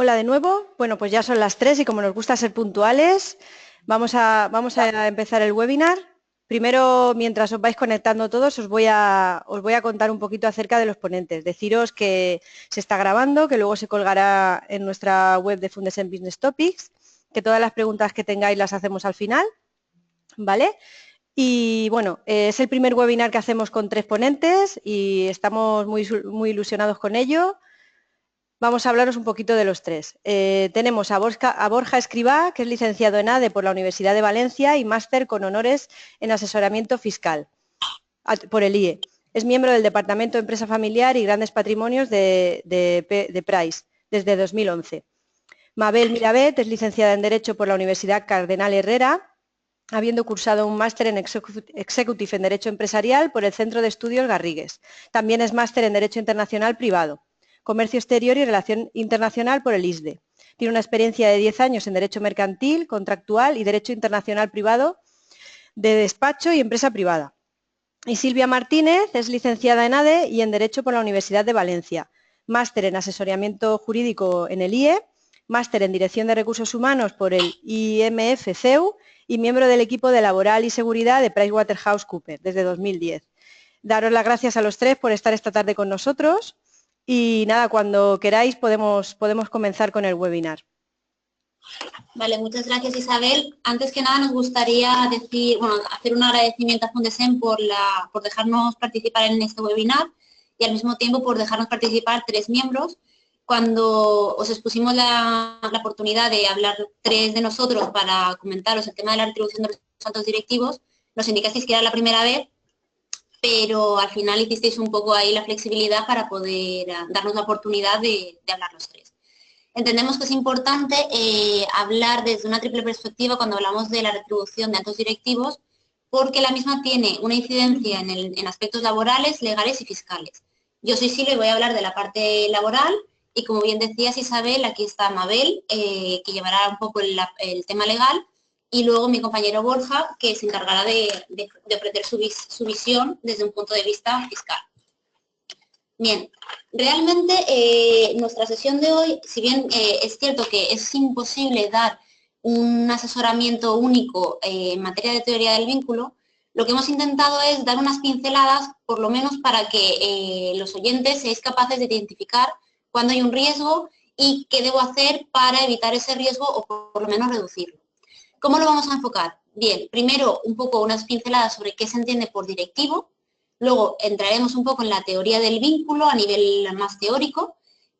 Hola de nuevo. Bueno, pues ya son las 3 y como nos gusta ser puntuales, vamos a empezar el webinar. Primero, mientras os vais conectando todos, os voy a contar un poquito acerca de los ponentes. Deciros que se está grabando, que luego se colgará en nuestra web de Fundesen Business Topics, que todas las preguntas que tengáis las hacemos al final, ¿vale? Y bueno, es el primer webinar que hacemos con 3 ponentes y estamos muy ilusionados con ello. Vamos a hablaros un poquito de los 3. Tenemos a Borja Escribá, que es licenciado en ADE por la Universidad de Valencia y máster con honores en asesoramiento fiscal por el IE. Es miembro del Departamento de Empresa Familiar y Grandes Patrimonios de Price desde 2011. Mabel Mirabet es licenciada en Derecho por la Universidad Cardenal Herrera, habiendo cursado un máster en Executive en Derecho Empresarial por el Centro de Estudios Garrigues. También es máster en Derecho Internacional Privado, Comercio Exterior y Relación Internacional por el ISDE. Tiene una experiencia de 10 años en Derecho Mercantil, Contractual y Derecho Internacional Privado de Despacho y Empresa Privada. Y Silvia Martínez es licenciada en ADE y en Derecho por la Universidad de Valencia, máster en Asesoramiento Jurídico en el IE, máster en Dirección de Recursos Humanos por el IMF-CEU y miembro del equipo de Laboral y Seguridad de PricewaterhouseCoopers desde 2010. Daros las gracias a los 3 por estar esta tarde con nosotros y nada, cuando queráis podemos comenzar con el webinar. Vale, muchas gracias, Isabel. Antes que nada nos gustaría hacer un agradecimiento a Fundesen por dejarnos participar en este webinar y al mismo tiempo por dejarnos participar 3 miembros. Cuando os expusimos la oportunidad de hablar 3 de nosotros para comentaros el tema de la retribución de los altos directivos, nos indicasteis que era la primera vez, pero al final hicisteis un poco ahí la flexibilidad para poder darnos la oportunidad de hablar los 3. Entendemos que es importante hablar desde una triple perspectiva cuando hablamos de la retribución de altos directivos, porque la misma tiene una incidencia en aspectos laborales, legales y fiscales. Yo soy Silvia y voy a hablar de la parte laboral y, como bien decías, Isabel, aquí está Mabel, que llevará un poco el tema legal, y luego mi compañero Borja, que se encargará de ofrecer su visión desde un punto de vista fiscal. Bien, realmente nuestra sesión de hoy, si bien es cierto que es imposible dar un asesoramiento único en materia de teoría del vínculo, lo que hemos intentado es dar unas pinceladas, por lo menos para que los oyentes seáis capaces de identificar cuándo hay un riesgo y qué debo hacer para evitar ese riesgo o por lo menos reducirlo. ¿Cómo lo vamos a enfocar? Bien, primero un poco unas pinceladas sobre qué se entiende por directivo. Luego entraremos un poco en la teoría del vínculo a nivel más teórico,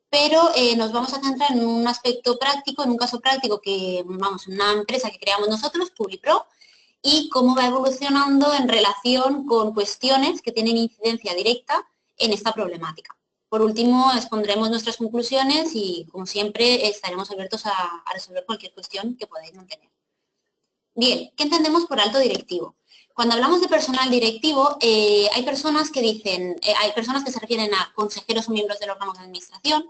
pero nos vamos a centrar en un aspecto práctico, en un caso práctico que, vamos, una empresa que creamos nosotros, Publipro, y cómo va evolucionando en relación con cuestiones que tienen incidencia directa en esta problemática. Por último, expondremos nuestras conclusiones y, como siempre, estaremos abiertos a resolver cualquier cuestión que podáis mantener. Bien, ¿qué entendemos por alto directivo? Cuando hablamos de personal directivo, hay personas que se refieren a consejeros o miembros del órgano de administración,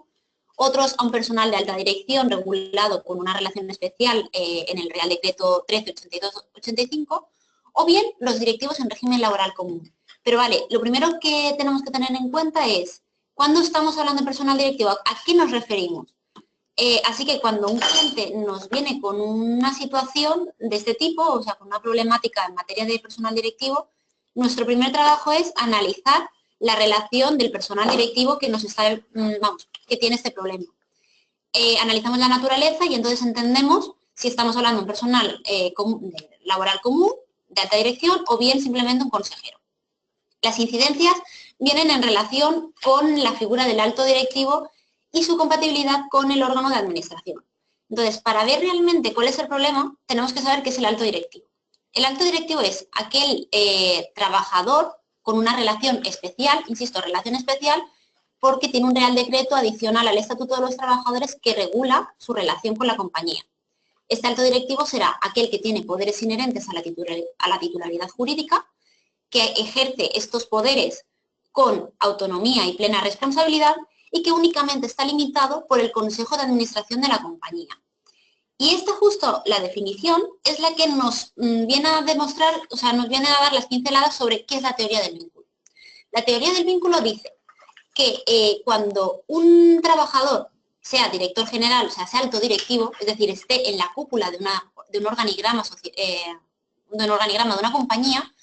otros a un personal de alta dirección regulado con una relación especial en el Real Decreto 1382-85, o bien los directivos en régimen laboral común. Pero vale, lo primero que tenemos que tener en cuenta es, ¿cuándo estamos hablando de personal directivo? ¿A qué nos referimos? Así que cuando un cliente nos viene con una situación de este tipo, o sea, con una problemática en materia de personal directivo, nuestro primer trabajo es analizar la relación del personal directivo que que tiene este problema. Analizamos la naturaleza y entonces entendemos si estamos hablando de un personal laboral común, de alta dirección, o bien simplemente un consejero. Las incidencias vienen en relación con la figura del alto directivo y su compatibilidad con el órgano de administración. Entonces, para ver realmente cuál es el problema, tenemos que saber qué es el alto directivo. El alto directivo es aquel trabajador con una relación especial, insisto, relación especial, porque tiene un Real Decreto adicional al Estatuto de los Trabajadores que regula su relación con la compañía. Este alto directivo será aquel que tiene poderes inherentes a la titularidad jurídica, que ejerce estos poderes con autonomía y plena responsabilidad y que únicamente está limitado por el Consejo de Administración de la compañía. Y esta justo la definición es la que nos viene a demostrar, o sea, nos viene a dar las pinceladas sobre qué es la teoría del vínculo. La teoría del vínculo dice que cuando un trabajador sea director general, o sea alto directivo, es decir, esté en la cúpula de un organigrama de una compañía,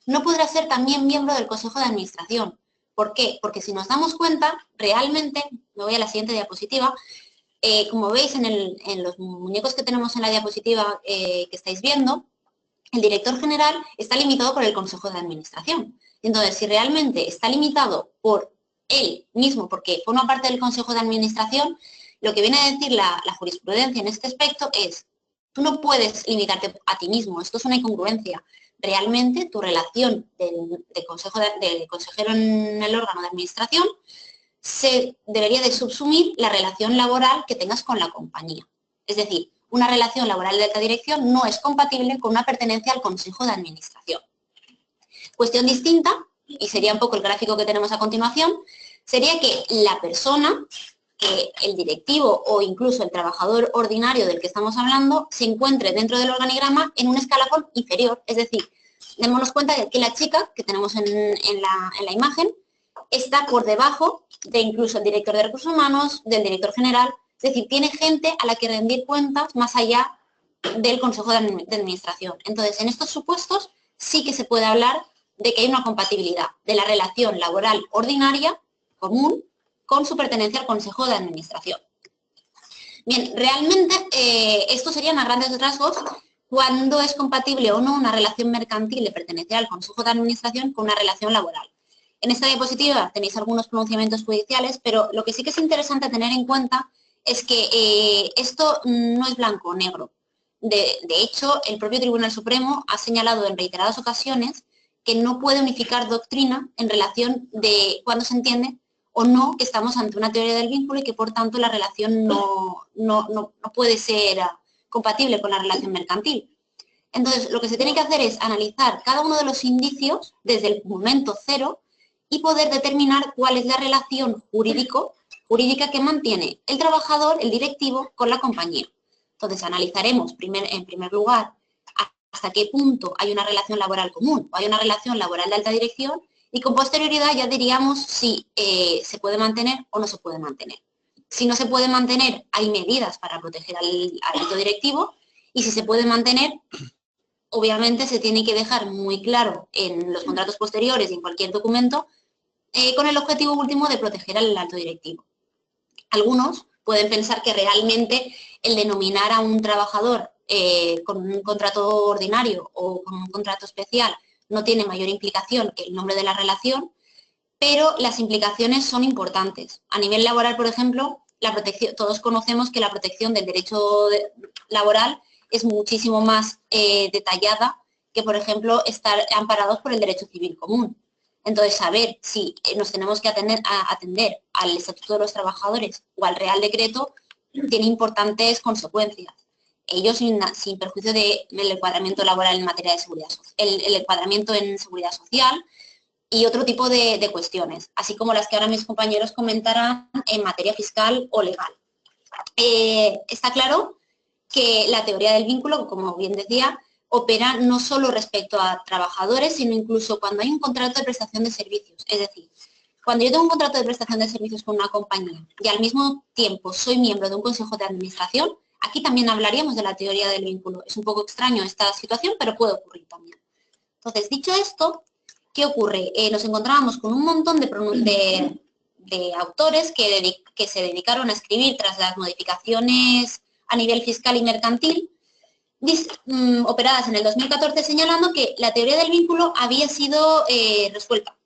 no podrá ser también miembro del Consejo de Administración. ¿Por qué? Porque si nos damos cuenta, realmente, me voy a la siguiente diapositiva, como veis en los muñecos que tenemos en la diapositiva que estáis viendo, el director general está limitado por el Consejo de Administración. Entonces, si realmente está limitado por él mismo, porque forma parte del Consejo de Administración, lo que viene a decir la jurisprudencia en este aspecto es, tú no puedes limitarte a ti mismo, esto es una incongruencia. Realmente tu relación de consejero en el órgano de administración se debería de subsumir la relación laboral que tengas con la compañía. Es decir, una relación laboral de alta dirección no es compatible con una pertenencia al Consejo de Administración. Cuestión distinta, y sería un poco el gráfico que tenemos a continuación, sería que la persona, que el directivo o incluso el trabajador ordinario del que estamos hablando, se encuentre dentro del organigrama en un escalafón inferior. Es decir, démonos cuenta de que la chica que tenemos en la imagen está por debajo de incluso el director de recursos humanos, del director general, es decir, tiene gente a la que rendir cuentas más allá del Consejo de Administración. Entonces, en estos supuestos sí que se puede hablar de que hay una compatibilidad de la relación laboral ordinaria, común, con su pertenencia al Consejo de Administración. Bien, realmente esto serían a grandes rasgos cuándo es compatible o no una relación mercantil de pertenecer al Consejo de Administración con una relación laboral. En esta diapositiva tenéis algunos pronunciamientos judiciales, pero lo que sí que es interesante tener en cuenta es que esto no es blanco o negro. De hecho, el propio Tribunal Supremo ha señalado en reiteradas ocasiones que no puede unificar doctrina en relación de cuándo se entiende o no que estamos ante una teoría del vínculo y que, por tanto, la relación no puede ser compatible con la relación mercantil. Entonces, lo que se tiene que hacer es analizar cada uno de los indicios desde el momento cero y poder determinar cuál es la relación jurídica que mantiene el trabajador, el directivo, con la compañía. Entonces, analizaremos en primer lugar hasta qué punto hay una relación laboral común o hay una relación laboral de alta dirección y con posterioridad ya diríamos si se puede mantener o no se puede mantener. Si no se puede mantener, hay medidas para proteger al alto directivo y si se puede mantener, obviamente se tiene que dejar muy claro en los contratos posteriores y en cualquier documento con el objetivo último de proteger al alto directivo. Algunos pueden pensar que realmente el denominar a un trabajador con un contrato ordinario o con un contrato especial no tiene mayor implicación que el nombre de la relación, pero las implicaciones son importantes. A nivel laboral, por ejemplo, todos conocemos que la protección del derecho laboral es muchísimo más detallada que, por ejemplo, estar amparados por el derecho civil común. Entonces, saber si nos tenemos que atender al Estatuto de los Trabajadores o al Real Decreto tiene importantes consecuencias. Ello sin perjuicio del encuadramiento laboral en materia de seguridad social, el encuadramiento en seguridad social y otro tipo de cuestiones, así como las que ahora mis compañeros comentarán en materia fiscal o legal. Está claro que la teoría del vínculo, como bien decía, opera no solo respecto a trabajadores, sino incluso cuando hay un contrato de prestación de servicios. Es decir, cuando yo tengo un contrato de prestación de servicios con una compañía y al mismo tiempo soy miembro de un consejo de administración, aquí también hablaríamos de la teoría del vínculo. Es un poco extraño esta situación, pero puede ocurrir también. Entonces, dicho esto, ¿qué ocurre? Nos encontrábamos con un montón de autores que se dedicaron a escribir tras las modificaciones a nivel fiscal y mercantil, operadas en el 2014, señalando que la teoría del vínculo había sido resuelta.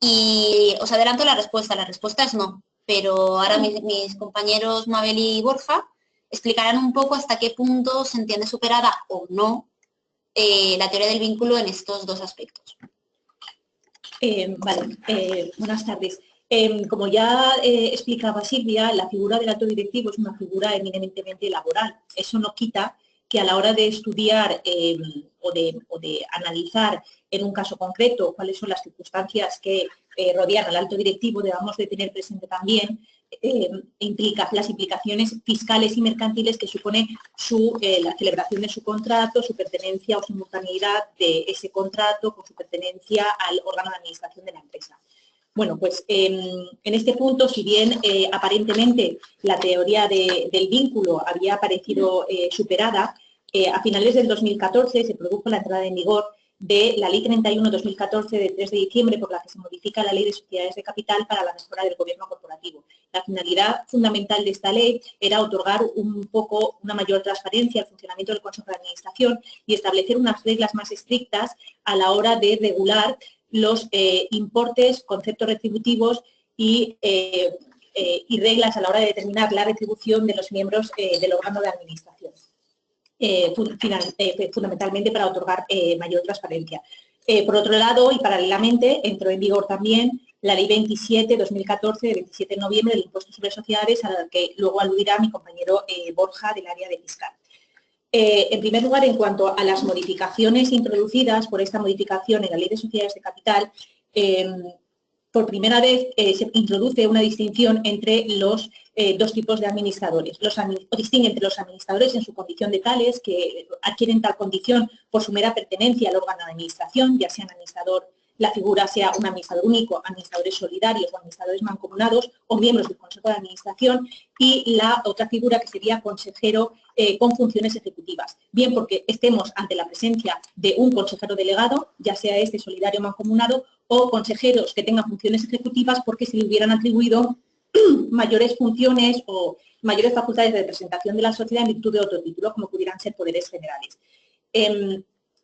Y os adelanto la respuesta es no, pero ahora mis compañeros Mabel y Borja explicarán un poco hasta qué punto se entiende superada o no la teoría del vínculo en estos dos aspectos. Buenas tardes. Como ya explicaba Silvia, la figura del alto directivo es una figura eminentemente laboral. Eso no quita que a la hora de estudiar o de analizar en un caso concreto cuáles son las circunstancias que rodean al alto directivo, debamos de tener presente también las implicaciones fiscales y mercantiles que supone la celebración de su contrato, su pertenencia o simultaneidad de ese contrato con su pertenencia al órgano de administración de la empresa. Bueno, pues en este punto, si bien aparentemente la teoría del vínculo había aparecido superada, a finales del 2014 se produjo la entrada en vigor de la Ley 31/2014 de 3 de diciembre, por la que se modifica la Ley de Sociedades de Capital para la mejora del gobierno corporativo. La finalidad fundamental de esta ley era otorgar una mayor transparencia al funcionamiento del Consejo de Administración y establecer unas reglas más estrictas a la hora de regular los importes, conceptos retributivos y reglas a la hora de determinar la retribución de los miembros del órgano de administración. Fundamentalmente para otorgar mayor transparencia. Por otro lado, y paralelamente, entró en vigor también la Ley 27/2014, de 27 de noviembre, del Impuesto sobre Sociedades, a la que luego aludirá mi compañero Borja, del área de fiscal. En primer lugar, en cuanto a las modificaciones introducidas por esta modificación en la Ley de Sociedades de Capital, por primera vez se introduce una distinción entre los dos tipos de administradores. Distingue entre los administradores en su condición de tales, que adquieren tal condición por su mera pertenencia al órgano de administración, ya sean administrador, la figura sea un administrador único, administradores solidarios o administradores mancomunados o miembros del Consejo de Administración, y la otra figura que sería consejero con funciones ejecutivas. Bien porque estemos ante la presencia de un consejero delegado, ya sea este solidario o mancomunado, o consejeros que tengan funciones ejecutivas porque se le hubieran atribuido mayores funciones o mayores facultades de representación de la sociedad en virtud de otro título, como pudieran ser poderes generales.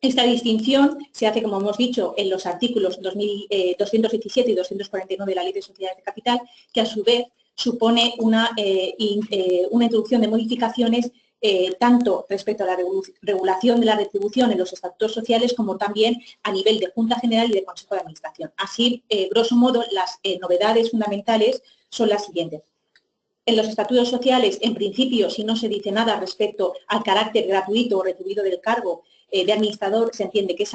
Esta distinción se hace, como hemos dicho, en los artículos 217 y 249 de la Ley de Sociedades de Capital, que a su vez supone una introducción de modificaciones tanto respecto a la regulación de la retribución en los estatutos sociales como también a nivel de Junta General y de Consejo de Administración. Así, grosso modo, las novedades fundamentales son las siguientes. En los estatutos sociales, en principio, si no se dice nada respecto al carácter gratuito o retribuido del cargo de administrador, se entiende que es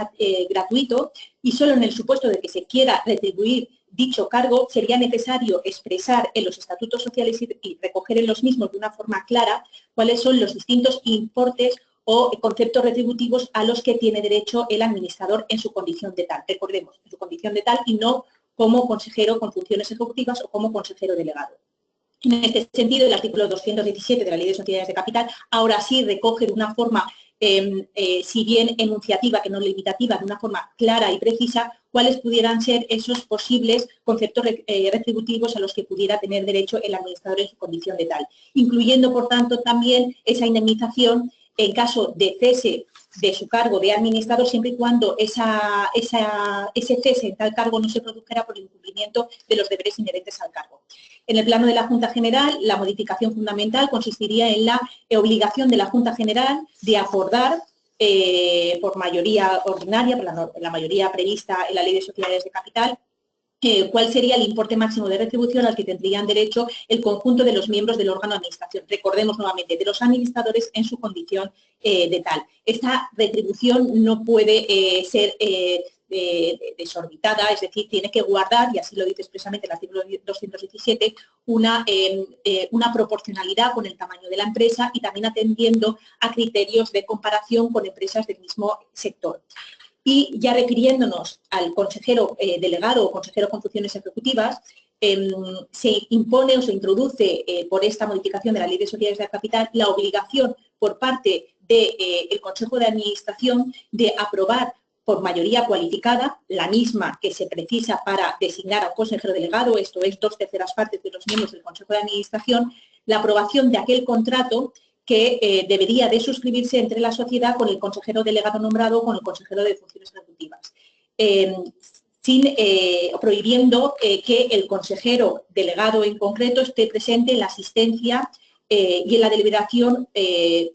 gratuito, y solo en el supuesto de que se quiera retribuir dicho cargo, sería necesario expresar en los estatutos sociales y recoger en los mismos de una forma clara cuáles son los distintos importes o conceptos retributivos a los que tiene derecho el administrador en su condición de tal. Recordemos, en su condición de tal y no como consejero con funciones ejecutivas o como consejero delegado. En este sentido, el artículo 217 de la Ley de Sociedades de Capital ahora sí recoge de una forma, si bien enunciativa que no limitativa, de una forma clara y precisa, cuáles pudieran ser esos posibles conceptos retributivos a los que pudiera tener derecho el administrador en su condición de tal, incluyendo, por tanto, también esa indemnización en caso de cese de su cargo de administrador, siempre y cuando ese cese en tal cargo no se produjera por el incumplimiento de los deberes inherentes al cargo. En el plano de la Junta General, la modificación fundamental consistiría en la obligación de la Junta General de acordar por mayoría ordinaria, por la mayoría prevista en la Ley de Sociedades de Capital, cuál sería el importe máximo de retribución al que tendrían derecho el conjunto de los miembros del órgano de administración. Recordemos nuevamente, de los administradores en su condición de tal. Esta retribución no puede ser desorbitada, es decir, tiene que guardar, y así lo dice expresamente el artículo 217, una proporcionalidad con el tamaño de la empresa y también atendiendo a criterios de comparación con empresas del mismo sector. Y ya refiriéndonos al consejero delegado o consejero con funciones ejecutivas, se impone o se introduce por esta modificación de la Ley de Sociedades de Capital la obligación por parte del Consejo de Administración de aprobar por mayoría cualificada, la misma que se precisa para designar a un consejero delegado, esto es 2/3 partes de los miembros del Consejo de Administración, la aprobación de aquel contrato que debería de suscribirse entre la sociedad con el consejero delegado nombrado o con el consejero de funciones ejecutivas, prohibiendo que el consejero delegado en concreto esté presente en la asistencia y en la deliberación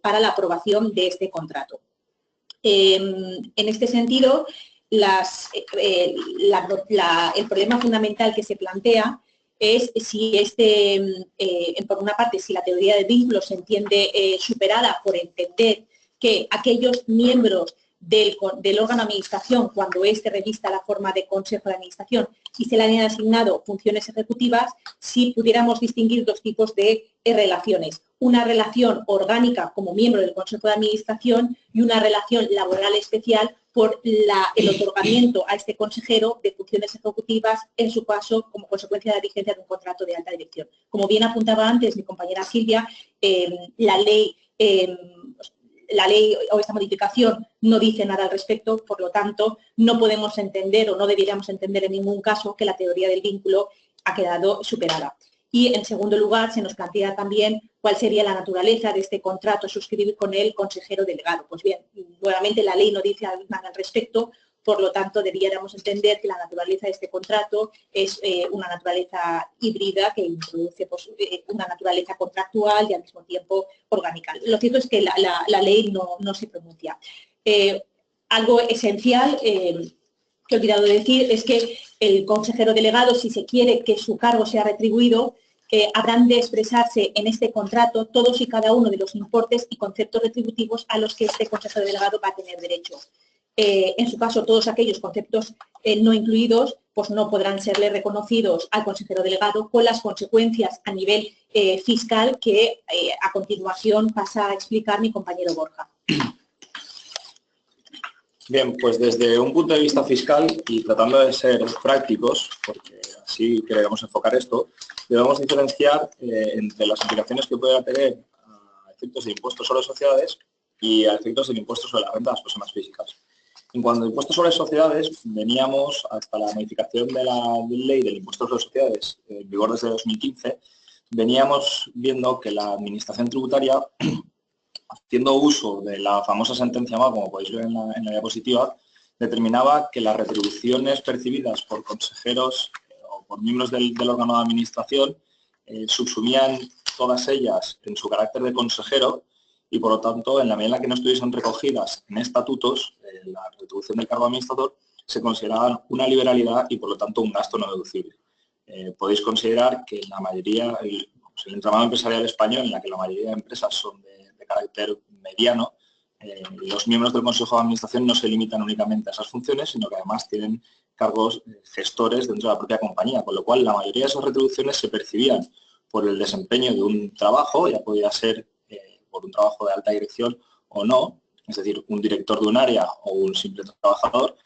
para la aprobación de este contrato. En este sentido, el problema fundamental que se plantea es si por una parte, si la teoría del vínculo se entiende superada por entender que aquellos miembros del órgano de administración, cuando éste revista la forma de consejo de administración y se le han asignado funciones ejecutivas, si pudiéramos distinguir dos tipos de relaciones. Una relación orgánica como miembro del Consejo de Administración y una relación laboral especial por el otorgamiento a este consejero de funciones ejecutivas, en su caso, como consecuencia de la vigencia de un contrato de alta dirección. Como bien apuntaba antes mi compañera Silvia, la ley o esta modificación no dice nada al respecto, por lo tanto, no podemos entender o no deberíamos entender en ningún caso que la teoría del vínculo ha quedado superada. Y, en segundo lugar, se nos plantea también cuál sería la naturaleza de este contrato a suscribir con el consejero delegado. Pues bien, nuevamente la ley no dice nada al respecto, por lo tanto, debiéramos entender que la naturaleza de este contrato es una naturaleza híbrida que introduce pues, una naturaleza contractual y al mismo tiempo orgánica. Lo cierto es que la ley no se pronuncia. Algo esencial que he olvidado de decir es que el consejero delegado, si se quiere que su cargo sea retribuido, habrán de expresarse en este contrato todos y cada uno de los importes y conceptos retributivos a los que este consejero delegado va a tener derecho. En su caso, todos aquellos conceptos no incluidos pues no podrán serle reconocidos al consejero delegado, con las consecuencias a nivel fiscal que a continuación pasa a explicar mi compañero Borja. Bien, pues desde un punto de vista fiscal y tratando de ser prácticos, porque así queremos enfocar esto, debemos diferenciar entre las implicaciones que pueda tener a efectos de impuestos sobre sociedades y a efectos del impuesto sobre la renta de las personas físicas. En cuanto a impuestos sobre sociedades, veníamos hasta la modificación de la ley del impuesto sobre sociedades en vigor desde 2015, veníamos viendo que la administración tributaria, haciendo uso de la famosa sentencia MAO, como podéis ver en la diapositiva, determinaba que las retribuciones percibidas por consejeros o por miembros del órgano de administración subsumían todas ellas en su carácter de consejero y, por lo tanto, en la medida en la que no estuviesen recogidas en estatutos, la retribución del cargo administrador se consideraban una liberalidad y, por lo tanto, un gasto no deducible. Podéis considerar que la mayoría, el entramado empresarial español, en la que la mayoría de empresas son de carácter mediano, los miembros del Consejo de Administración no se limitan únicamente a esas funciones, sino que además tienen cargos gestores dentro de la propia compañía, con lo cual la mayoría de esas retribuciones se percibían por el desempeño de un trabajo, ya podía ser por un trabajo de alta dirección o no, es decir, un director de un área o un simple trabajador,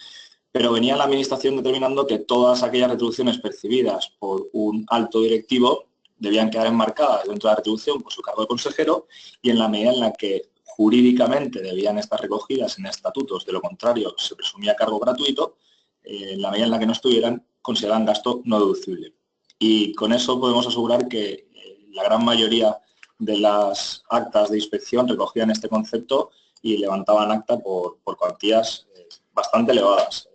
pero venía la Administración determinando que todas aquellas retribuciones percibidas por un alto directivo debían quedar enmarcadas dentro de la retribución por su cargo de consejero y en la medida en la que jurídicamente debían estar recogidas en estatutos, de lo contrario se presumía cargo gratuito, en la medida en la que no estuvieran, consideraban gasto no deducible. Y con eso podemos asegurar que la gran mayoría de las actas de inspección recogían este concepto y levantaban acta por cuantías bastante elevadas,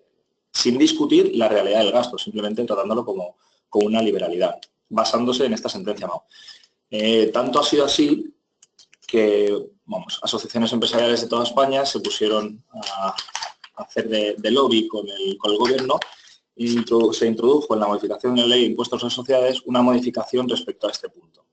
sin discutir la realidad del gasto, simplemente tratándolo como una liberalidad, basándose en esta sentencia MAO. Tanto ha sido así que asociaciones empresariales de toda España se pusieron a hacer de lobby con el gobierno y se introdujo en la modificación de la ley de impuestos a sociedades una modificación respecto a este punto.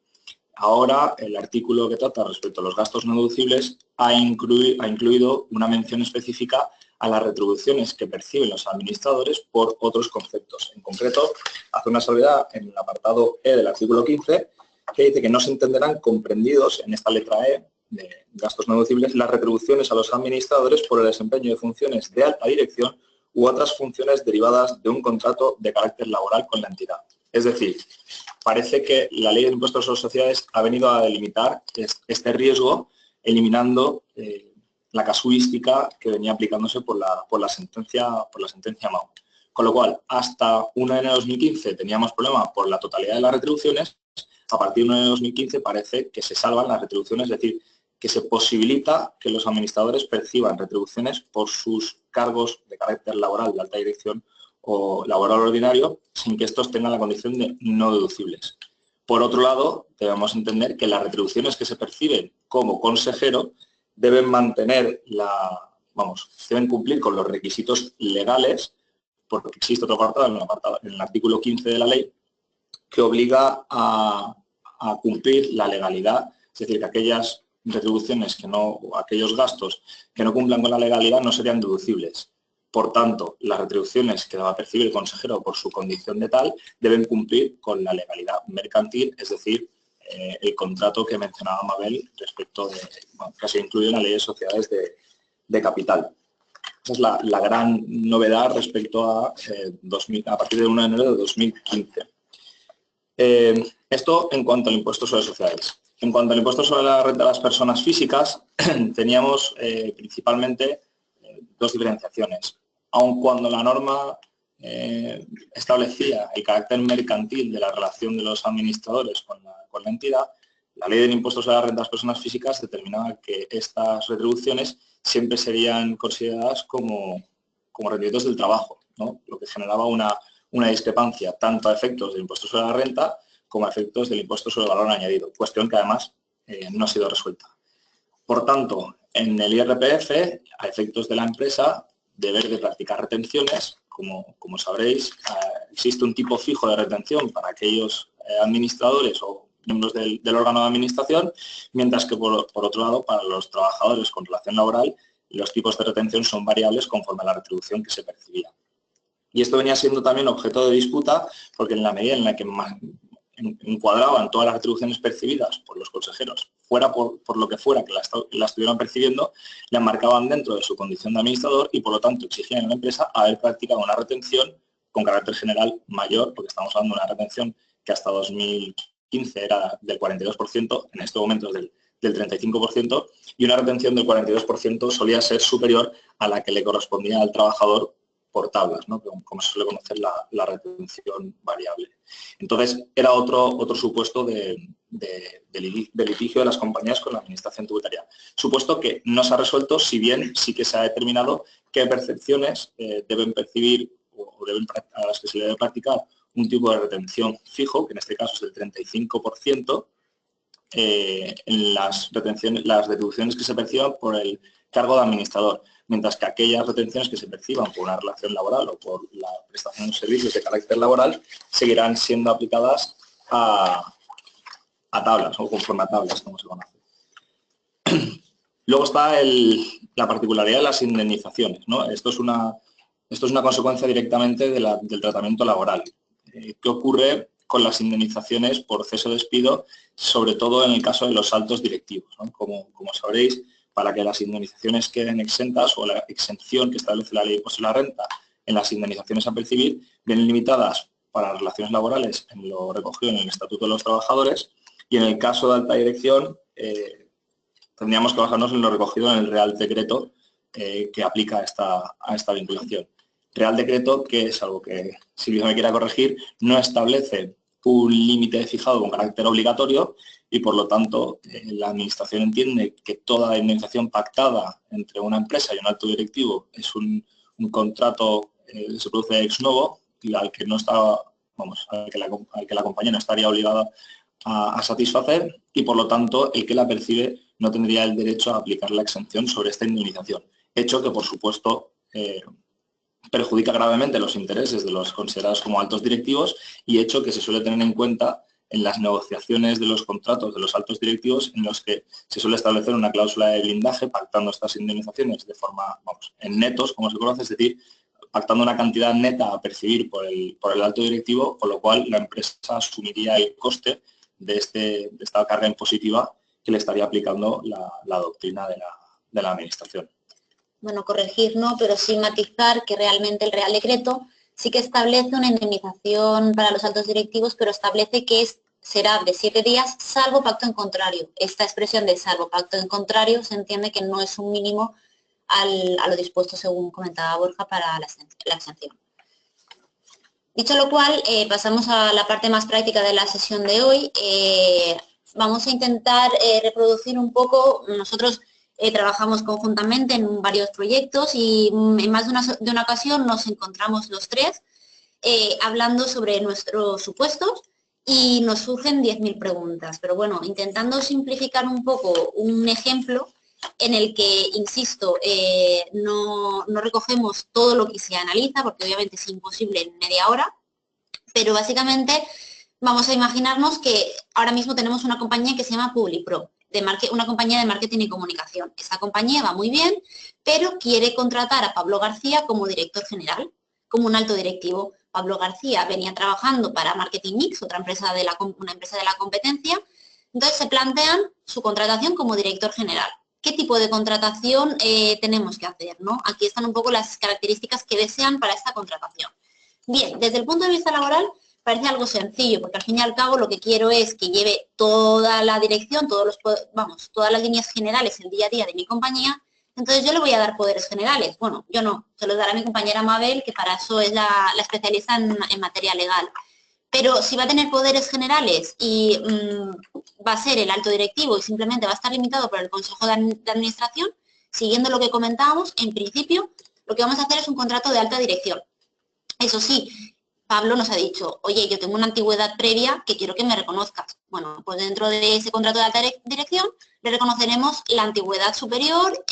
Ahora, el artículo que trata respecto a los gastos no deducibles ha incluido una mención específica a las retribuciones que perciben los administradores por otros conceptos. En concreto, hace una salvedad en el apartado E del artículo 15, que dice que no se entenderán comprendidos en esta letra E de gastos no deducibles las retribuciones a los administradores por el desempeño de funciones de alta dirección u otras funciones derivadas de un contrato de carácter laboral con la entidad. Es decir, parece que la ley de impuestos sobre sociedades ha venido a delimitar este riesgo, eliminando la casuística que venía aplicándose por la sentencia MAO. Con lo cual, hasta 1 de enero de 2015 teníamos problema por la totalidad de las retribuciones. A partir de 1 de enero de 2015 parece que se salvan las retribuciones, es decir, que se posibilita que los administradores perciban retribuciones por sus cargos de carácter laboral de alta dirección o laboral ordinario, sin que estos tengan la condición de no deducibles. Por otro lado, debemos entender que las retribuciones que se perciben como consejero deben deben cumplir con los requisitos legales, porque existe otro apartado en el artículo 15 de la ley que obliga a cumplir la legalidad, es decir, que aquellas retribuciones aquellos gastos que no cumplan con la legalidad no serían deducibles. Por tanto, las retribuciones que va a percibir el consejero por su condición de tal deben cumplir con la legalidad mercantil, es decir, el contrato que mencionaba Mabel respecto de, que se incluye en la ley de sociedades de capital. Esa es la gran novedad respecto a partir del 1 de enero de 2015. Esto en cuanto al impuesto sobre sociedades. En cuanto al impuesto sobre la renta de las personas físicas, teníamos principalmente dos diferenciaciones. Aun cuando la norma establecía el carácter mercantil de la relación de los administradores con la entidad, la ley del impuesto sobre la renta de las personas físicas determinaba que estas retribuciones siempre serían consideradas como rendimientos del trabajo, ¿no? Lo que generaba una discrepancia tanto a efectos del impuesto sobre la renta como a efectos del impuesto sobre el valor añadido, cuestión que además no ha sido resuelta. Por tanto, en el IRPF, a efectos de la empresa, deber de practicar retenciones, como sabréis, existe un tipo fijo de retención para aquellos administradores o miembros del órgano de administración, mientras que por otro lado, para los trabajadores con relación laboral, los tipos de retención son variables conforme a la retribución que se percibía. Y esto venía siendo también objeto de disputa porque en la medida en la que encuadraban todas las retribuciones percibidas por los consejeros, fuera por lo que fuera que la estuvieran percibiendo, la marcaban dentro de su condición de administrador y por lo tanto exigían a la empresa haber practicado una retención con carácter general mayor, porque estamos hablando de una retención que hasta 2015 era del 42%, en este momento es del 35%, y una retención del 42% solía ser superior a la que le correspondía al trabajador por tablas, ¿no? Como se suele conocer la retención variable. Entonces, era otro supuesto de litigio de las compañías con la administración tributaria. Supuesto que no se ha resuelto, si bien sí que se ha determinado qué percepciones deben percibir o a las que se le debe practicar un tipo de retención fijo, que en este caso es del 35%, en las deducciones que se perciban por el cargo de administrador, mientras que aquellas retenciones que se perciban por una relación laboral o por la prestación de servicios de carácter laboral seguirán siendo aplicadas a tablas o conforme a tablas, como se conoce. Luego está la particularidad de las indemnizaciones, ¿no? Esto es una consecuencia directamente del tratamiento laboral. ¿Qué ocurre con las indemnizaciones por cese o despido, sobre todo en el caso de los altos directivos, ¿no? Como sabréis, para que las indemnizaciones queden exentas o la exención que establece la ley de impuesto a la renta en las indemnizaciones a percibir vienen limitadas para las relaciones laborales en lo recogido en el Estatuto de los Trabajadores y en el caso de alta dirección tendríamos que basarnos en lo recogido en el Real Decreto que aplica a esta vinculación. Real Decreto que es algo que Silvia me quiera corregir, no establece un límite fijado con carácter obligatorio y por lo tanto la administración entiende que toda indemnización pactada entre una empresa y un alto directivo es un contrato que se produce ex novo y al que no está, al que la compañía no estaría obligada a satisfacer y por lo tanto el que la percibe no tendría el derecho a aplicar la exención sobre esta indemnización. Hecho que por supuesto perjudica gravemente los intereses de los considerados como altos directivos y hecho que se suele tener en cuenta en las negociaciones de los contratos de los altos directivos en los que se suele establecer una cláusula de blindaje pactando estas indemnizaciones de forma, en netos, como se conoce, es decir, pactando una cantidad neta a percibir por el alto directivo, con lo cual la empresa asumiría el coste de esta carga impositiva que le estaría aplicando la doctrina de la administración. Bueno, corregir no, pero sí matizar que realmente el Real Decreto sí que establece una indemnización para los altos directivos, pero establece que será de 7 días salvo pacto en contrario. Esta expresión de salvo pacto en contrario se entiende que no es un mínimo a lo dispuesto, según comentaba Borja, para la exención. Dicho lo cual, pasamos a la parte más práctica de la sesión de hoy. Vamos a intentar reproducir un poco, nosotros trabajamos conjuntamente en varios proyectos y en más de una ocasión nos encontramos los tres hablando sobre nuestros supuestos y nos surgen 10.000 preguntas. Pero bueno, intentando simplificar un poco un ejemplo en el que, insisto, no recogemos todo lo que se analiza, porque obviamente es imposible en media hora, pero básicamente vamos a imaginarnos que ahora mismo tenemos una compañía que se llama Publipro, una compañía de marketing y comunicación. Esta compañía va muy bien, pero quiere contratar a Pablo García como director general, como un alto directivo. Pablo García venía trabajando para Marketing Mix, una empresa de la competencia, entonces se plantean su contratación como director general. qué tipo de contratación tenemos que hacer, ¿no? Aquí están un poco las características que desean para esta contratación. Bien, desde el punto de vista laboral parece algo sencillo, porque al fin y al cabo lo que quiero es que lleve toda la dirección, todas las líneas generales, el día a día de mi compañía. Entonces yo le voy a dar poderes generales. Bueno, yo no, se los dará mi compañera Mabel, que para eso es la especialista en materia legal. Pero si va a tener poderes generales y va a ser el alto directivo y simplemente va a estar limitado por el Consejo de Administración, siguiendo lo que comentábamos, en principio lo que vamos a hacer es un contrato de alta dirección. Eso sí, Pablo nos ha dicho, oye, yo tengo una antigüedad previa que quiero que me reconozcas. Bueno, pues dentro de ese contrato de alta dirección le reconoceremos la antigüedad superior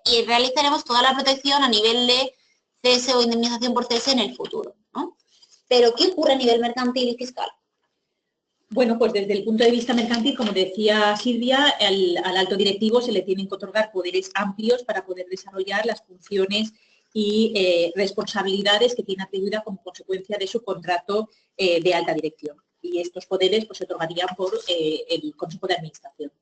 y realizaremos toda la protección a nivel de cese o indemnización por cese en el futuro, ¿no? Pero, ¿qué ocurre a nivel mercantil y fiscal? Bueno, pues desde el punto de vista mercantil, como decía Silvia, al alto directivo se le tienen que otorgar poderes amplios para poder desarrollar las funciones y responsabilidades que tiene atribuida como consecuencia de su contrato de alta dirección. Y estos poderes pues, se otorgarían por el Consejo de Administración.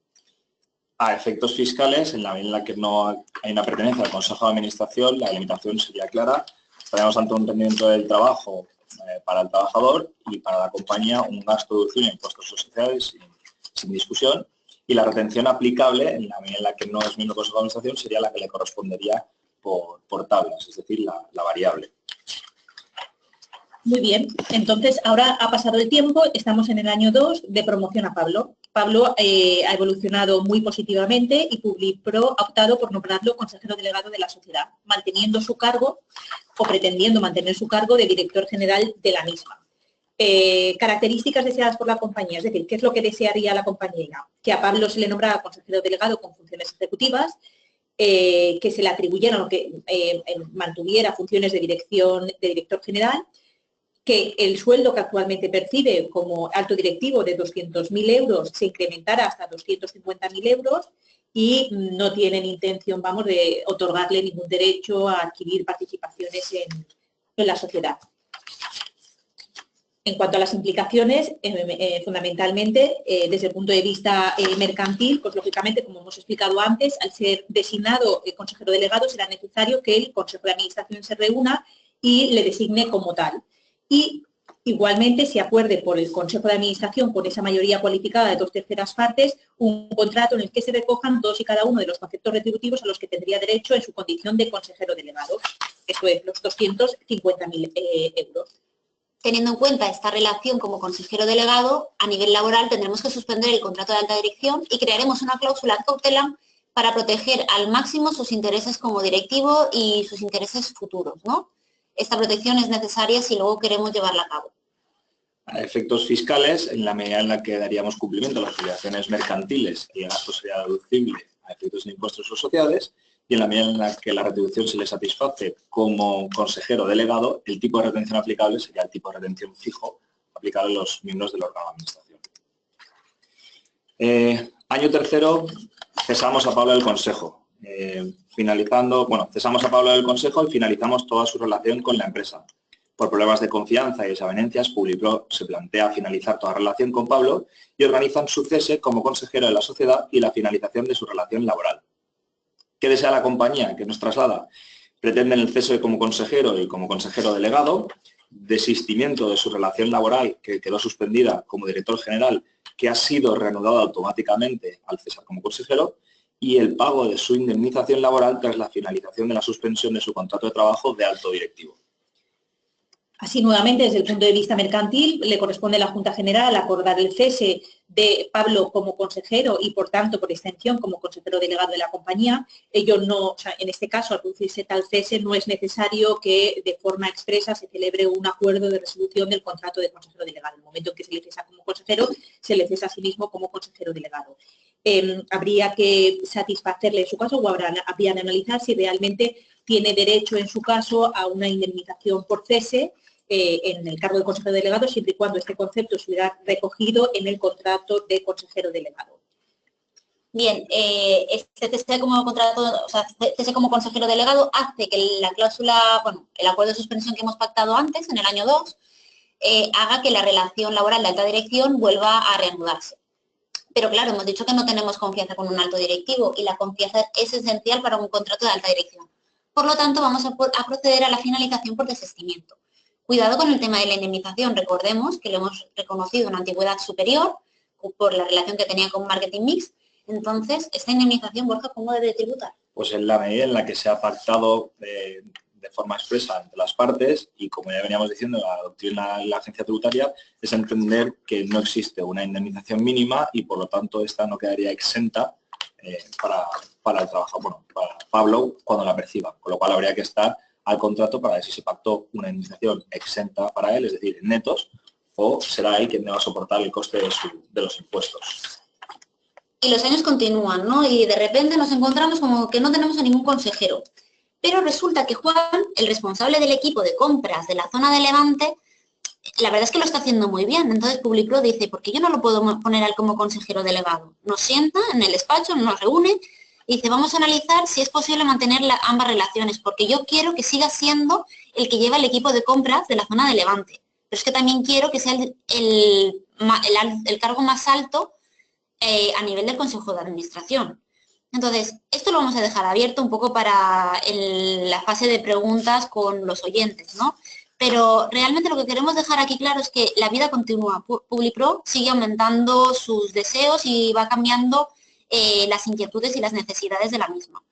A efectos fiscales, en la medida en la que no hay una pertenencia al Consejo de Administración, la limitación sería clara. Estaríamos ante un rendimiento del trabajo para el trabajador y para la compañía un gasto deducible en impuestos sociales sin discusión, y la retención aplicable, en la medida en la que no es miembro del Consejo de Administración, sería la que le correspondería por tablas, es decir, la variable. Muy bien, entonces ahora ha pasado el tiempo, estamos en el año 2 de promoción a Pablo. Pablo ha evolucionado muy positivamente y Publipro ha optado por nombrarlo consejero delegado de la sociedad, manteniendo su cargo o pretendiendo mantener su cargo de director general de la misma. Características deseadas por la compañía, es decir, ¿qué es lo que desearía la compañía? Que a Pablo se le nombrara consejero delegado con funciones ejecutivas, que se le atribuyeran o que mantuviera funciones de director general, que el sueldo que actualmente percibe como alto directivo de 200.000 euros se incrementara hasta 250.000 euros y no tienen intención, vamos, de otorgarle ningún derecho a adquirir participaciones en la sociedad. En cuanto a las implicaciones, fundamentalmente, desde el punto de vista mercantil, pues lógicamente, como hemos explicado antes, al ser designado consejero delegado será necesario que el Consejo de Administración se reúna y le designe como tal. Y igualmente se acuerde por el Consejo de Administración, con esa mayoría cualificada de 2/3 partes, un contrato en el que se recojan todos y cada uno de los conceptos retributivos a los que tendría derecho en su condición de consejero delegado. Esto es, los 250.000 euros. Teniendo en cuenta esta relación como consejero delegado, a nivel laboral tendremos que suspender el contrato de alta dirección y crearemos una cláusula de cautela para proteger al máximo sus intereses como directivo y sus intereses futuros, ¿no? Esta protección es necesaria si luego queremos llevarla a cabo. A efectos fiscales, en la medida en la que daríamos cumplimiento a las obligaciones mercantiles y el gasto sería deducible a efectos de impuestos o sociedades, y en la medida en la que la retribución se le satisface como consejero delegado, el tipo de retención aplicable sería el tipo de retención fijo aplicado a los miembros del órgano de administración. Año tercero, cesamos a Pablo del Consejo. Cesamos a Pablo del Consejo y finalizamos toda su relación con la empresa. Por problemas de confianza y desavenencias, Publipro se plantea finalizar toda relación con Pablo y organizan su cese como consejero de la sociedad y la finalización de su relación laboral. ¿Qué desea la compañía? ¿Qué nos traslada? Pretenden el cese como consejero y como consejero delegado, desistimiento de su relación laboral que quedó suspendida como director general, que ha sido reanudada automáticamente al cesar como consejero, y el pago de su indemnización laboral tras la finalización de la suspensión de su contrato de trabajo de alto directivo. Así, nuevamente, desde el punto de vista mercantil, le corresponde a la Junta General acordar el cese de Pablo como consejero y, por tanto, por extensión, como consejero delegado de la compañía. En este caso, al producirse tal cese, no es necesario que de forma expresa se celebre un acuerdo de resolución del contrato de consejero delegado. En el momento en que se le cesa como consejero, se le cesa a sí mismo como consejero delegado. Habría que satisfacerle en su caso o habría de analizar si realmente tiene derecho en su caso a una indemnización por cese en el cargo de consejero delegado, siempre y cuando este concepto se hubiera recogido en el contrato de consejero delegado. Bien, este cese como cese como consejero delegado hace que la cláusula, el acuerdo de suspensión que hemos pactado antes, en el año 2, haga que la relación laboral de alta dirección vuelva a reanudarse. Pero claro, hemos dicho que no tenemos confianza con un alto directivo y la confianza es esencial para un contrato de alta dirección. Por lo tanto, vamos a proceder a la finalización por desistimiento. Cuidado con el tema de la indemnización. Recordemos que le hemos reconocido una antigüedad superior por la relación que tenía con Marketing Mix. Entonces, esta indemnización, Borja, ¿cómo debe tributar? Pues en la medida en la que se ha pactado de forma expresa entre las partes y, como ya veníamos diciendo, la doctrina de la agencia tributaria es entender que no existe una indemnización mínima y, por lo tanto, esta no quedaría exenta para el trabajador, bueno, para Pablo cuando la perciba, con lo cual habría que estar al contrato para ver si se pactó una indemnización exenta para él, es decir, en netos, o será él quien deba soportar el coste de los impuestos. Y los años continúan, ¿no? Y de repente nos encontramos como que no tenemos a ningún consejero. Pero resulta que Juan, el responsable del equipo de compras de la zona de Levante, la verdad es que lo está haciendo muy bien. Entonces Publipro dice, ¿por qué yo no lo puedo poner a él como consejero delegado? Nos sienta en el despacho, nos reúne y dice, vamos a analizar si es posible mantener ambas relaciones, porque yo quiero que siga siendo el que lleva el equipo de compras de la zona de Levante. Pero es que también quiero que sea el cargo más alto a nivel del Consejo de Administración. Entonces, esto lo vamos a dejar abierto un poco para la fase de preguntas con los oyentes, ¿no? Pero realmente lo que queremos dejar aquí claro es que la vida continúa. Publipro sigue aumentando sus deseos y va cambiando las inquietudes y las necesidades de la misma.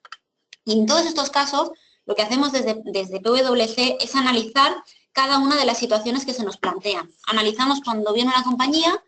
Y en todos estos casos, lo que hacemos desde PwC es analizar cada una de las situaciones que se nos plantean. Analizamos cuando viene una compañía,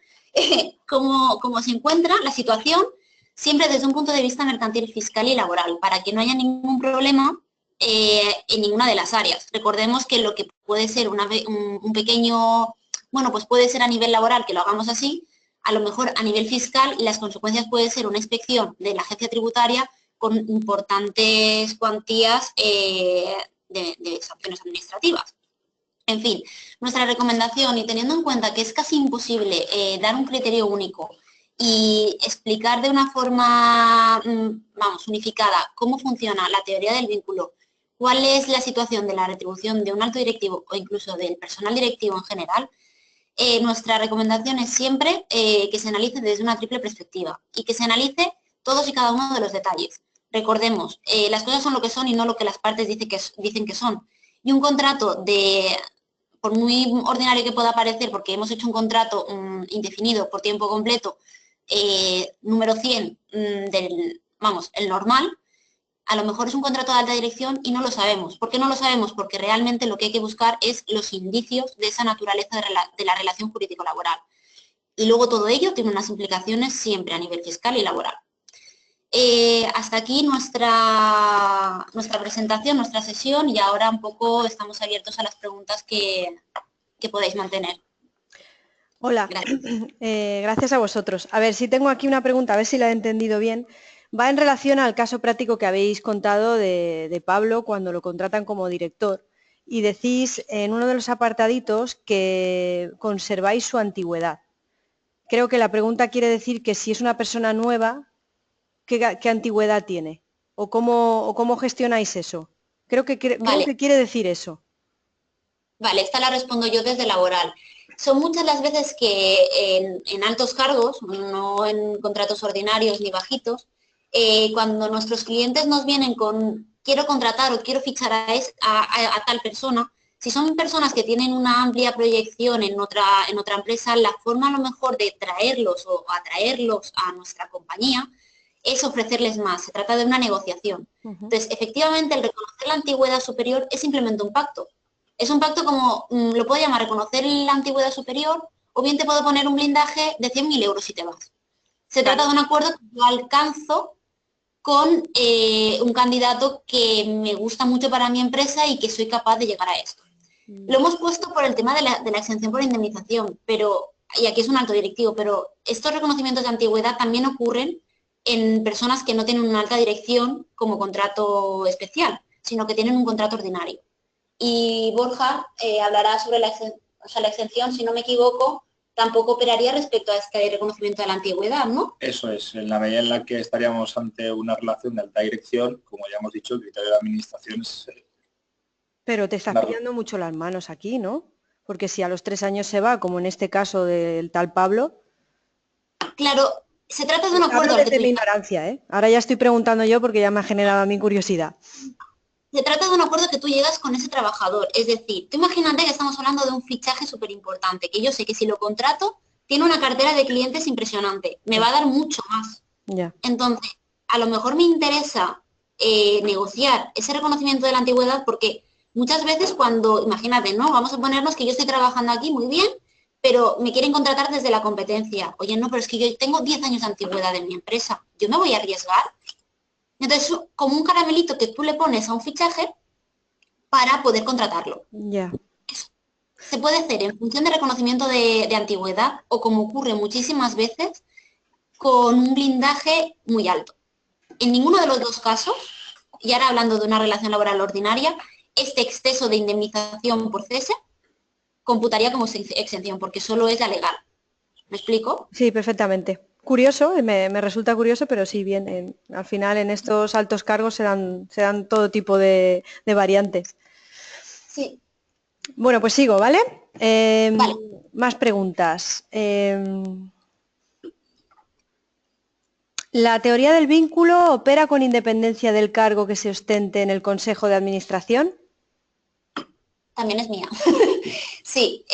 cómo se encuentra la situación, siempre desde un punto de vista mercantil, fiscal y laboral, para que no haya ningún problema en ninguna de las áreas. Recordemos que lo que puede ser un pequeño, bueno, pues puede ser a nivel laboral que lo hagamos así, a lo mejor a nivel fiscal las consecuencias puede ser una inspección de la agencia tributaria con importantes cuantías de sanciones administrativas. En fin, nuestra recomendación, y teniendo en cuenta que es casi imposible dar un criterio único y explicar de una forma, vamos, unificada cómo funciona la teoría del vínculo, cuál es la situación de la retribución de un alto directivo o incluso del personal directivo en general, nuestra recomendación es siempre que se analice desde una triple perspectiva y que se analice todos y cada uno de los detalles. Recordemos, las cosas son lo que son y no lo que las partes dicen que son. Y un contrato por muy ordinario que pueda parecer, porque hemos hecho un contrato indefinido por tiempo completo, número 100 el normal, a lo mejor es un contrato de alta dirección y no lo sabemos. ¿Por qué no lo sabemos? Porque realmente lo que hay que buscar es los indicios de esa naturaleza de la relación jurídico-laboral. Y luego todo ello tiene unas implicaciones siempre a nivel fiscal y laboral. Hasta aquí nuestra presentación, nuestra sesión, y ahora un poco estamos abiertos a las preguntas que podáis mantener. Hola, gracias a vosotros. A ver, si tengo aquí una pregunta, a ver si la he entendido bien. Va en relación al caso práctico que habéis contado de Pablo cuando lo contratan como director, y decís en uno de los apartaditos que conserváis su antigüedad. Creo que la pregunta quiere decir que si es una persona nueva, ¿qué antigüedad tiene? ¿O cómo gestionáis eso? Creo que quiere decir eso. Vale, esta la respondo yo desde laboral. Son muchas las veces que en altos cargos, no en contratos ordinarios ni bajitos, cuando nuestros clientes nos vienen con quiero contratar o quiero fichar a tal persona, si son personas que tienen una amplia proyección en otra empresa, la forma a lo mejor de traerlos o atraerlos a nuestra compañía es ofrecerles más. Se trata de una negociación. Entonces, efectivamente, el reconocer la antigüedad superior es simplemente un pacto. Es un pacto como, lo puedo llamar reconocer la antigüedad superior, o bien te puedo poner un blindaje de 100.000 euros si te vas. Se trata de un acuerdo que yo alcanzo con un candidato que me gusta mucho para mi empresa y que soy capaz de llegar a esto. Lo hemos puesto por el tema de la exención por indemnización, y aquí es un alto directivo, pero estos reconocimientos de antigüedad también ocurren en personas que no tienen una alta dirección como contrato especial, sino que tienen un contrato ordinario. Y Borja hablará sobre la exención, si no me equivoco, tampoco operaría respecto a este reconocimiento de la antigüedad, ¿no? Eso es, en la medida en la que estaríamos ante una relación de alta dirección, como ya hemos dicho, el criterio de administración es... Pero te estás pillando mucho las manos aquí, ¿no? Porque si a los 3 años se va, como en este caso del tal Pablo... Claro, Se trata de un acuerdo... Hablo desde mi ignorancia, ¿eh? Ahora ya estoy preguntando yo porque ya me ha generado a mí curiosidad. Se trata de un acuerdo que tú llegas con ese trabajador. Es decir, tú imagínate que estamos hablando de un fichaje súper importante, que yo sé que si lo contrato, tiene una cartera de clientes impresionante. Me va a dar mucho más. Ya. Entonces, a lo mejor me interesa negociar ese reconocimiento de la antigüedad porque muchas veces cuando, imagínate, ¿no? Vamos a ponernos que yo estoy trabajando aquí muy bien, pero me quieren contratar desde la competencia. Oye, no, pero es que yo tengo 10 años de antigüedad en mi empresa. ¿Yo me voy a arriesgar? Entonces, como un caramelito que tú le pones a un fichaje para poder contratarlo. Ya. Se puede hacer en función de reconocimiento de antigüedad o, como ocurre muchísimas veces, con un blindaje muy alto. En ninguno de los dos casos, y ahora hablando de una relación laboral ordinaria, este exceso de indemnización por cese computaría como exención, porque solo es la legal. ¿Me explico? Sí, perfectamente. Curioso, me resulta curioso, pero sí, bien, al final en estos altos cargos se dan todo tipo de variantes. Sí. Bueno, pues sigo, ¿vale? Vale. Más preguntas. ¿La teoría del vínculo opera con independencia del cargo que se ostente en el Consejo de Administración? También es mía. Sí,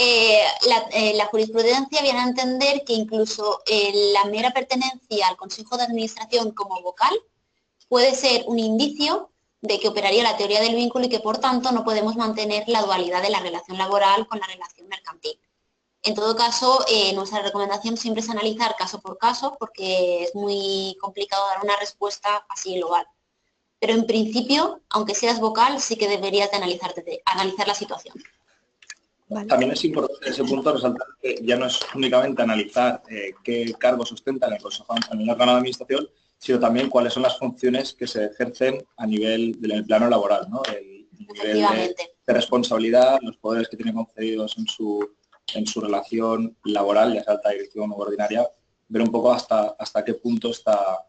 la jurisprudencia viene a entender que incluso la mera pertenencia al Consejo de Administración como vocal puede ser un indicio de que operaría la teoría del vínculo y que por tanto no podemos mantener la dualidad de la relación laboral con la relación mercantil. En todo caso, nuestra recomendación siempre es analizar caso por caso porque es muy complicado dar una respuesta así global. Pero en principio, aunque seas vocal, sí que deberías de analizar la situación. Vale. También es importante ese punto resaltar que ya no es únicamente analizar qué cargos ostenta en el órgano de administración, sino también cuáles son las funciones que se ejercen a nivel del plano laboral, ¿no? El nivel de responsabilidad, los poderes que tienen concedidos en su relación laboral, ya sea alta dirección o ordinaria, ver un poco hasta qué punto está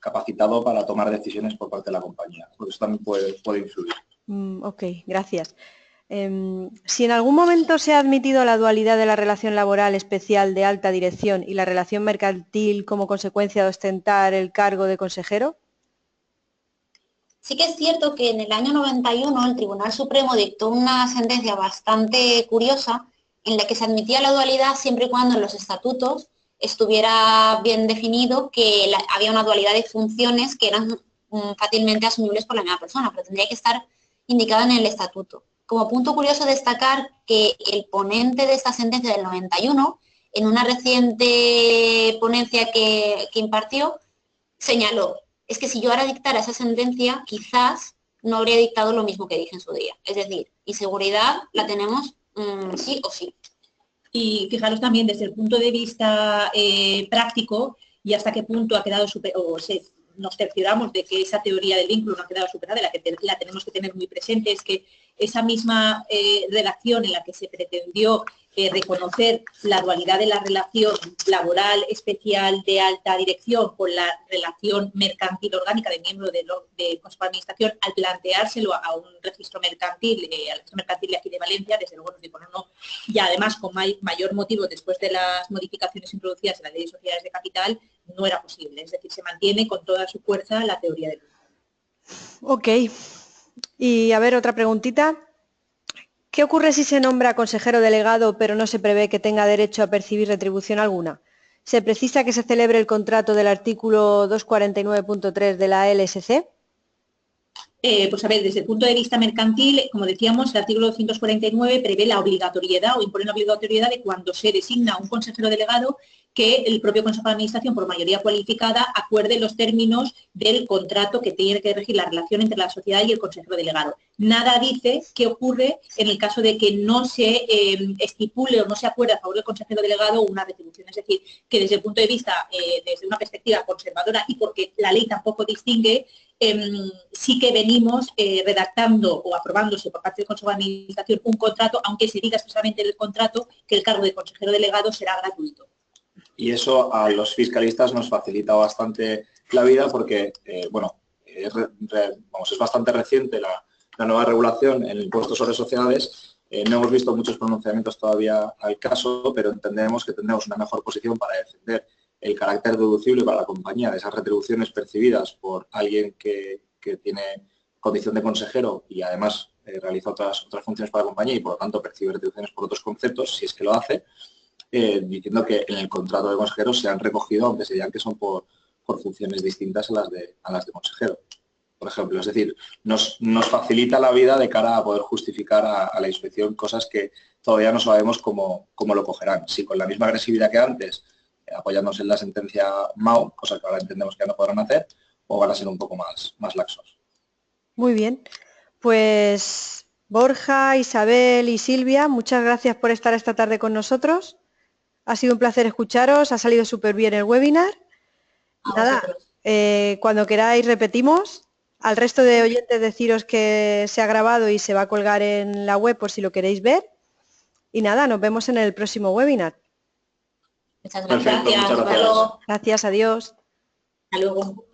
capacitado para tomar decisiones por parte de la compañía, porque eso también puede influir. Ok, gracias. Si en algún momento se ha admitido la dualidad de la relación laboral especial de alta dirección y la relación mercantil como consecuencia de ostentar el cargo de consejero. Sí que es cierto que en el año 91 el Tribunal Supremo dictó una sentencia bastante curiosa en la que se admitía la dualidad siempre y cuando en los estatutos estuviera bien definido que había una dualidad de funciones que eran fácilmente asumibles por la misma persona, pero tendría que estar indicado en el estatuto. Como punto curioso destacar que el ponente de esta sentencia del 91, en una reciente ponencia que impartió, señaló: es que si yo ahora dictara esa sentencia, quizás no habría dictado lo mismo que dije en su día. Es decir, inseguridad la tenemos sí o sí. Y fijaros también desde el punto de vista práctico y hasta qué punto ha quedado nos cercioramos de que esa teoría del vínculo no ha quedado superada, la tenemos que tener muy presente, es que esa misma redacción en la que se pretendió reconocer la dualidad de la relación laboral especial de alta dirección con la relación mercantil orgánica de miembro de Consejo de Administración, al planteárselo a un registro mercantil, al registro mercantil de aquí de Valencia, desde luego nos dijo no, y además con mayor motivo después de las modificaciones introducidas en la Ley de Sociedades de Capital, no era posible. Es decir, se mantiene con toda su fuerza la teoría del vínculo. Ok. Y a ver, otra preguntita. ¿Qué ocurre si se nombra consejero delegado pero no se prevé que tenga derecho a percibir retribución alguna? ¿Se precisa que se celebre el contrato del artículo 249.3 de la LSC? Pues a ver, desde el punto de vista mercantil, como decíamos, el artículo 249 prevé la obligatoriedad o impone la obligatoriedad de cuando se designa un consejero delegado que el propio Consejo de Administración, por mayoría cualificada, acuerde los términos del contrato que tiene que regir la relación entre la sociedad y el consejero delegado. Nada dice qué ocurre en el caso de que no se estipule o no se acuerde a favor del consejero delegado una retribución. Es decir, que desde el punto de vista, desde una perspectiva conservadora y porque la ley tampoco distingue, sí que venimos redactando o aprobándose por parte del Consejo de Administración un contrato, aunque se diga expresamente en el contrato que el cargo de consejero delegado será gratuito. Y eso a los fiscalistas nos facilita bastante la vida porque, es bastante reciente la nueva regulación en el impuesto sobre sociedades. No hemos visto muchos pronunciamientos todavía al caso, pero entendemos que tendremos una mejor posición para defender el carácter deducible para la compañía de esas retribuciones percibidas por alguien que tiene condición de consejero y además realiza otras funciones para la compañía y por lo tanto percibe retribuciones por otros conceptos, si es que lo hace, diciendo que en el contrato de consejero se han recogido, aunque se digan que son por funciones distintas a las de consejero, por ejemplo. Es decir, nos facilita la vida de cara a poder justificar a la inspección cosas que todavía no sabemos cómo lo cogerán. Si con la misma agresividad que antes, apoyándose en la sentencia MAO, cosa que ahora entendemos que no podrán hacer, o van a ser un poco más laxos. Muy bien. Pues Borja, Isabel y Silvia, muchas gracias por estar esta tarde con nosotros. Ha sido un placer escucharos, ha salido súper bien el webinar. Nada, cuando queráis repetimos. Al resto de oyentes deciros que se ha grabado y se va a colgar en la web por si lo queréis ver. Y nada, nos vemos en el próximo webinar. Muchas gracias. Perfecto, muchas gracias. Gracias, adiós. Hasta luego.